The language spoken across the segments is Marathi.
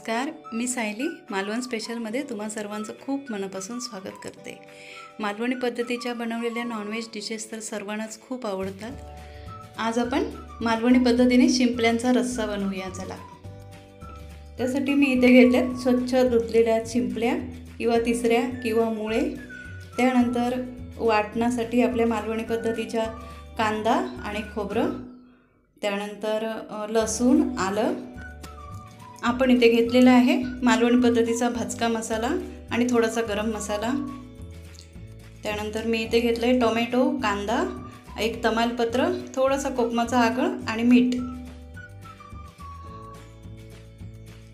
नमस्कार, मी सायली मालवण स्पेशलमध्ये तुम्हा सर्वांचं खूप मनापासून स्वागत करते। मालवणी पद्धतीच्या बनवलेल्या नॉनव्हेज डिशेस तर सर्वांनाच खूप आवडतात। आज आपण मालवणी पद्धतीने शिंपल्यांचा रस्सा बनवूया। चला, त्यासाठी मी इथे घेतलेत स्वच्छ धुतलेल्या शिंपल्या किंवा तिसऱ्या किंवा मुळे। त्यानंतर वाटण्यासाठी आपल्या मालवणी पद्धतीच्या कांदा आणि खोबरं, त्यानंतर लसूण, आलं। आपण इथे घेतलेला आहे मालवणी पद्धतीचा भाजका मसाला आणि थोडासा गरम मसाला। त्यानंतर मी इथे घेतले टोमॅटो, कांदा, एक तमालपत्र, थोडासा कोकमाचा आगळ आणि मीठ।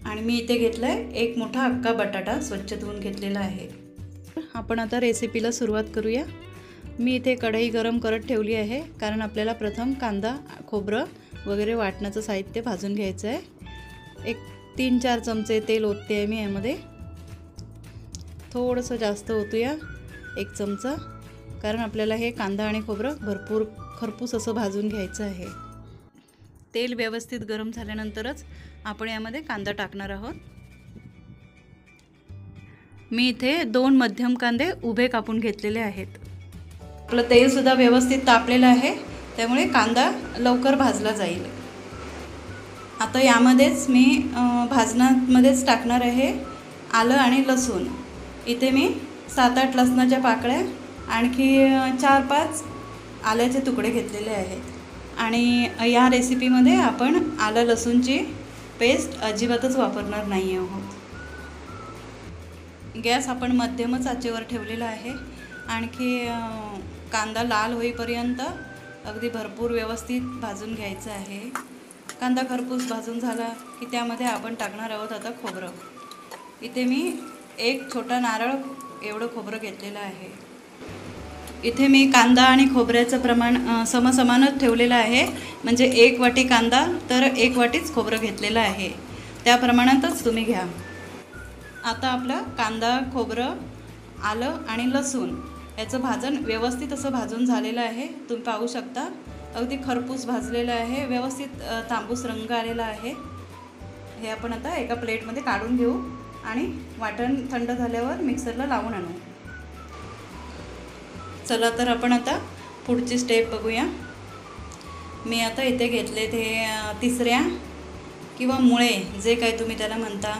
आणि मी इथे घेतलाय एक मोठा अख्खा बटाटा स्वच्छ धुवून घेतलेला आहे। आपण आता रेसिपीला सुरुवात करूया। मी इथे कढई गरम करत ठेवली आहे, कारण आपल्याला प्रथम कांदा, खोबरं वगैरे वाटण्याचं साहित्य भाजून घ्यायचं आहे। एक 3-4 चमचे तेल ओतते आहे मी यामध्ये। थोडंसं जास्त ओतूया, 1 चमचा, कारण आपल्याला हे कांदा आणि खोबरं भरपूर खरपूस असं भाजून घ्यायचं आहे। तेल व्यवस्थित गरम झाल्यानंतरच आपण यामध्ये कांदा टाकणार आहोत। मी इथे 2 मध्यम कांदे उभे कापून घेतलेले आहेत। आपलं तेल सुद्धा व्यवस्थित तापलेलं आहे, त्यामुळे कांदा लवकर भाजला जाईल। आता यामध्येच मी भाजण्यामध्येच टाकणार आहे आलं आणि लसूण। इथे मी 7-8 लसणाच्या पाकळ्या, आणखी 4-5 आल्याचे तुकडे घेतलेले आहेत। आणि या रेसिपीमध्ये आपण आलं लसूणची पेस्ट अजिबातच वापरणार नाही आहोत। गॅस आपण मध्यमच आचेवर ठेवलेला आहे। आणखी कांदा लाल होईपर्यंत अगदी भरपूर व्यवस्थित भाजून घ्यायचं आहे। कांदा खरपूस भाजून झाला की त्यामध्ये आपण टाकणार आहोत आता खोबरं। इथे मी 1 छोटा नारळ एवढं खोबरं घेतलेलं आहे। इथे मी कांदा आणि खोबऱ्याचं प्रमाण समसमानच ठेवलेलं आहे, म्हणजे 1 वाटी कांदा तर 1 वाटीच खोबरं घेतलेलं आहे, त्या प्रमाणातच तुम्ही घ्या। आता आपलं कांदा, खोबरं, आलं आणि लसूण याचं भाजण व्यवस्थित असं भाजून झालेलं आहे। तुम्ही पाहू शकता अगदी खरपूस भाजलेलं आहे, व्यवस्थित तांबूस रंग आलेला आहे। हे आपण आता एका प्लेटमध्ये काढून घेऊ आणि वाटण थंड झाल्यावर मिक्सरला लावून आणू। चला तर आपण आता पुढची स्टेप बघूया। मी आता इथे घेतले ते तिसऱ्या किंवा मुळे, जे काही तुम्ही त्याला म्हणता,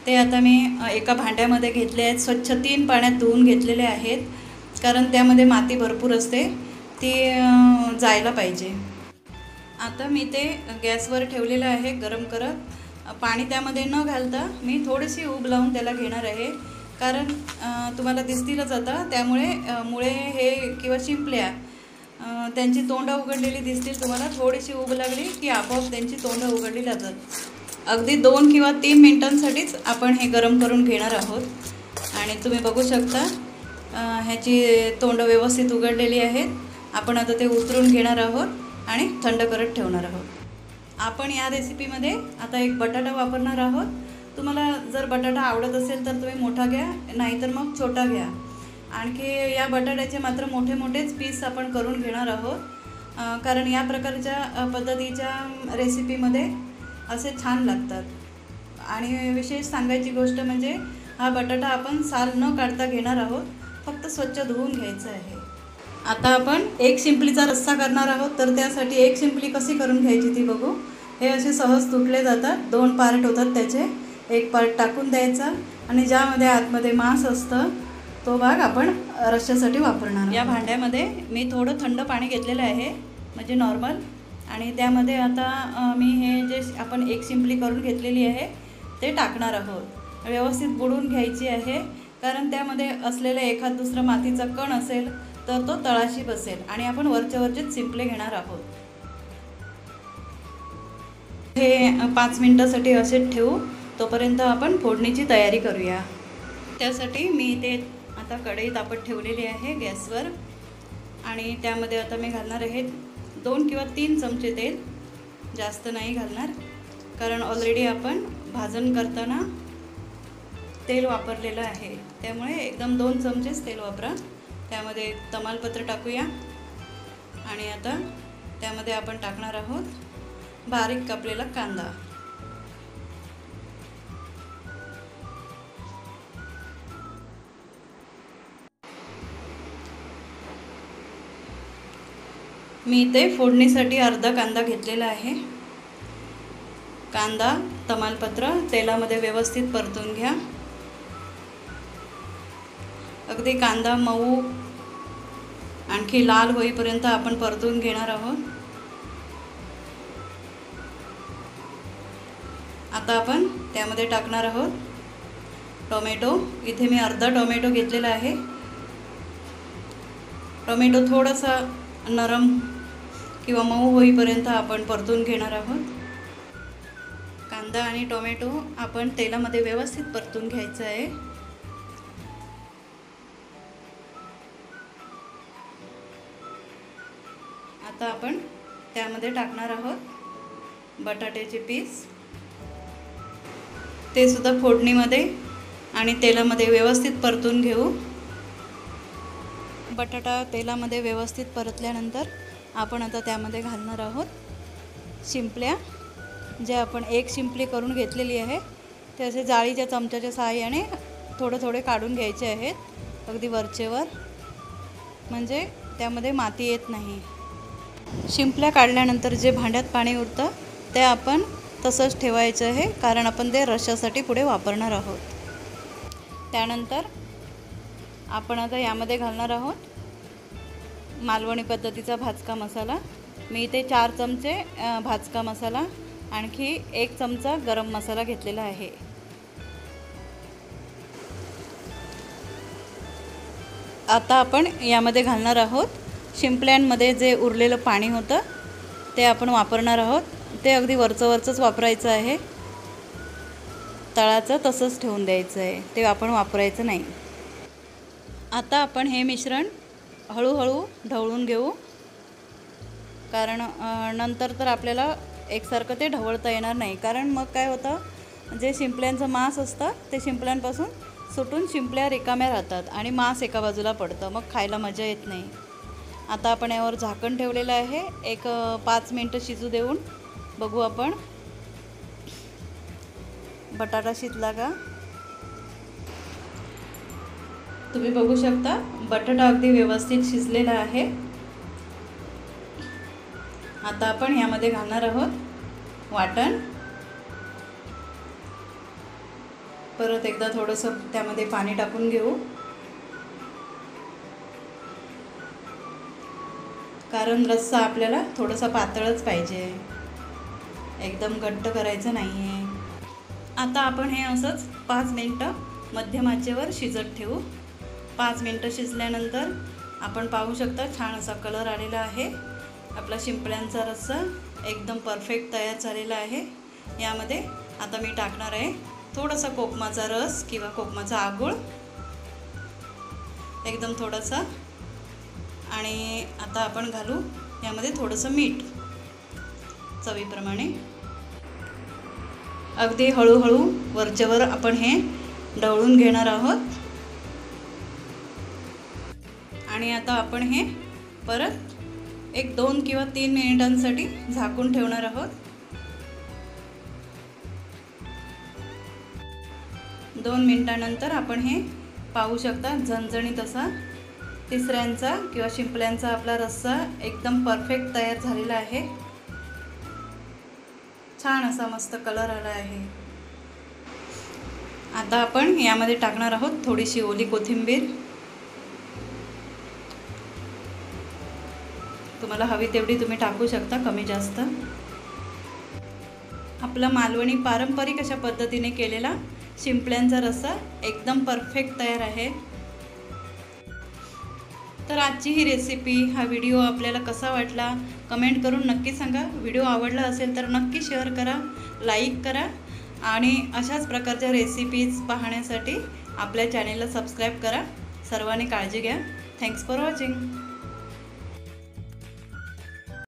ते आता मी एका भांड्यामध्ये घेतले आहेत। स्वच्छ 3 पाण्यात धुवून घेतलेले आहेत, कारण त्यामध्ये माती भरपूर असते, ती जायला पाहिजे। आता मी ते गॅसवर ठेवलेलं आहे गरम करत। पाणी त्यामध्ये न घालता मी थोडीशी ऊब लावून त्याला घेणार आहे, कारण तुम्हाला दिसतीलच आता, त्यामुळे मुळे हे किंवा शिंपल्या त्यांची तोंडं उघडलेली दिसतील तुम्हाला। थोडीशी ऊब लागली की आपोआप त्यांची तोंडं उघडली जातात। अगदी 2 किंवा 3 मिनिटांसाठीच आपण हे गरम करून घेणार आहोत। आणि तुम्ही बघू शकता ह्याची तोंडं व्यवस्थित उघडलेली आहेत। आपण आता ते उतरून घेणार आहोत आणि थंड करत ठेवणार आहोत। आपण या रेसिपीमध्ये आता एक बटाटा वापरणार आहोत। तुम्हाला जर बटाटा आवडत असेल तर तुम्ही मोठा घ्या, नाहीतर मग छोटा घ्या। आणखी या बटाट्याचे मात्र मोठे मोठेच पीस आपण करून घेणार आहोत, कारण या प्रकारच्या पद्धतीच्या रेसिपीमध्ये असे छान लागतात। आणि विशेष सांगायची गोष्ट म्हणजे हा बटाटा आपण साल न काढता घेणार आहोत, फक्त स्वच्छ धुवून घ्यायचं आहे। आता आपण 1 शिंपलीचा रस्सा करणार आहोत, तर त्यासाठी 1 शिंपली कशी करून घ्यायची ती बघू। हे असे सहज तुटले जातात, 2 पार्ट होतात त्याचे। 1 पार्ट टाकून द्यायचा आणि ज्यामध्ये आतमध्ये मांस असतं तो भाग आपण रस्स्यासाठी वापरणार। या भांड्यामध्ये मी थोडं थंड पाणी घेतलेलं आहे, म्हणजे नॉर्मल। आणि त्यामध्ये आता मी हे जे आपण 1 शिंपली करून घेतलेली आहे ते टाकणार आहोत। व्यवस्थित बुडवून घ्यायची आहे, कारण त्यामध्ये असलेलं एखाद दुसरं मातीचा कण असेल तर तो तळाशी बसेल। आणि आपण वरचेच शिंपले घेणार आहोत। हे 5 मिनिटांसाठी असेच ठेवू, तोपर्यंत आपण फोडणीची तयारी करूया। त्यासाठी मी इथे आता कढई तापत ठेवलेली आहे गॅसवर, आणि त्यामध्ये आता मी घालणार आहे 2 किंवा 3 चमचे तेल। जास्त नाही घालणार, कारण ऑलरेडी आपण भाजण करताना तेल वापरलेलं आहे, त्यामुळे एकदम 2 चमचेच तेल वापरा। त्यामध्ये तमालपत्र टाकूया आणि आता त्यामध्ये आपण टाकणार आहोत बारीक कापलेला कांदा। मी इथे फोडणीसाठी अर्धा कांदा घेतलेला आहे. कांदा तमालपत्र तेलामध्ये व्यवस्थित परतून घ्या. अगदी कांदा मऊ आणखी लाल होईपर्यंत आपण परतून घेणार आहोत. आता आपण त्यामध्ये टाकणार आहोत टोमॅटो. इथे मी अर्धा टोमॅटो घेतलेला आहे. टोमॅटो थोडासा नरम किंवा मऊ होईपर्यंत आपण परतून घेणार आहोत. कांदा आणि टोमॅटो आपण तेलामध्ये व्यवस्थित परतून घ्यायचं आहे. आता आपण त्यामध्ये टाकणार आहोत बटाट्याचे पीस. ते सुद्धा फोडणीमध्ये आणि तेलामध्ये व्यवस्थित परतून घेऊ. बटाटा तेलामध्ये व्यवस्थित परतल्यानंतर आपण आता त्यामध्ये घालणार आहोत शिंपल्या. जे आपण एक शिंपली करून घेतलेली आहे ते असे जाळीच्या चमच्याच्या सहाय्याने थोडे काढून घ्यायचे आहेत अगदी वरचेवर, म्हणजे त्यामध्ये माती येत नाही. शिंपल्या काढल्यानंतर जे भांड्यात पाणी उरतं ते आपण तसंच ठेवायचं आहे, कारण आपण ते रश्श्यासाठी पुढे वापरणार आहोत. त्यानंतर आपण आता यामध्ये घालणार आहोत मालवणी पद्धतीचा भाजका मसाला. मी इथे 4 चमचे भाजका मसाला आणखी 1 चमचा गरम मसाला घेतलेला आहे. आता आपण यामध्ये घालणार आहोत शिंपल्यांमध्ये जे उरलेलं पाणी होतं ते आपण वापरणार आहोत. ते अगदी वरचंच वापरायचं आहे. तळाचं तसंच ठेवून द्यायचं आहे, ते आपण वापरायचं नाही. आता आपण हे मिश्रण हळूहळू ढवळून घेऊ, कारण नंतर तर आपल्याला एकसारखं ते ढवळता येणार नाही. कारण मग काय होतं, जे शिंपल्यांचं मांस असतं ते शिंपल्यांपासून सुटून शिंपल्या रिकाम्या राहतात आणि मांस एका बाजूला पडतं, मग खायला मजा येत नाही. आता आपण यावर झाकण ठेवलेलं आहे. एक 5 मिनटं शिजू देऊन बघू आपण बटाटा शिजला का. तुम्ही बघू शकता बटाटा अगदी व्यवस्थित शिजलेला आहे. आता आपण यामध्ये घालणार आहोत वाटण. परत एकदा थोडंसं त्यामध्ये पाणी टाकून घेऊ, कारण रस्सा आपल्याला थोडासा पातळच पाहिजे, एकदम घट्ट करायचं नाही आहे. आता आपण हे असंच 5 मिनटं मध्यम आचेवर शिजत ठेवू. 5 मिनटं शिजल्यानंतर आपण पाहू शकता छान असा कलर आलेला आहे. आपला शिंपल्यांचा रस्सा एकदम परफेक्ट तयार झालेला आहे. यामध्ये आता मी टाकणार आहे थोडासा कोकमाचा रस किंवा कोकमाचा आगूळ, एकदम थोडासा. आणि आता आपण घालू यामध्ये थोडंसं मीठ चवीप्रमाणे. अगदी हळूहळू वरच्यावर आपण हे ढवळून घेणार आहोत. आणि आता आपण हे परत 1-2 किंवा 3 मिनिटांसाठी झाकून ठेवणार आहोत. 2 मिनिटांनंतर आपण हे पाहू शकता झणझणीत असा तिसऱ्यांचा किंवा शिंपल्यांचा आपला रस्सा एकदम परफेक्ट तयार झालेला आहे. छान असा मस्त कलर आला आहे. आता आपण यामध्ये टाकणार आहोत थोडीशी ओली कोथिंबीर. तुम्हाला हवी तेवढी तुम्ही टाकू शकता, कमी जास्त. आपला मालवणी पारंपरिक अशा पद्धतीने केलेला शिंपल्यांचा रस्सा एकदम परफेक्ट तयार आहे. तर आजची ही रेसिपी, हा व्हिडिओ आपल्याला कसा वाटला कमेंट करून नक्की सांगा. व्हिडिओ आवडला असेल तर नक्की शेअर करा, लाईक करा आणि अशाच प्रकारच्या रेसिपीज पाहण्यासाठी आपल्या चॅनेलला सबस्क्राईब करा. सर्वांनी काळजी घ्या. Thanks for watching.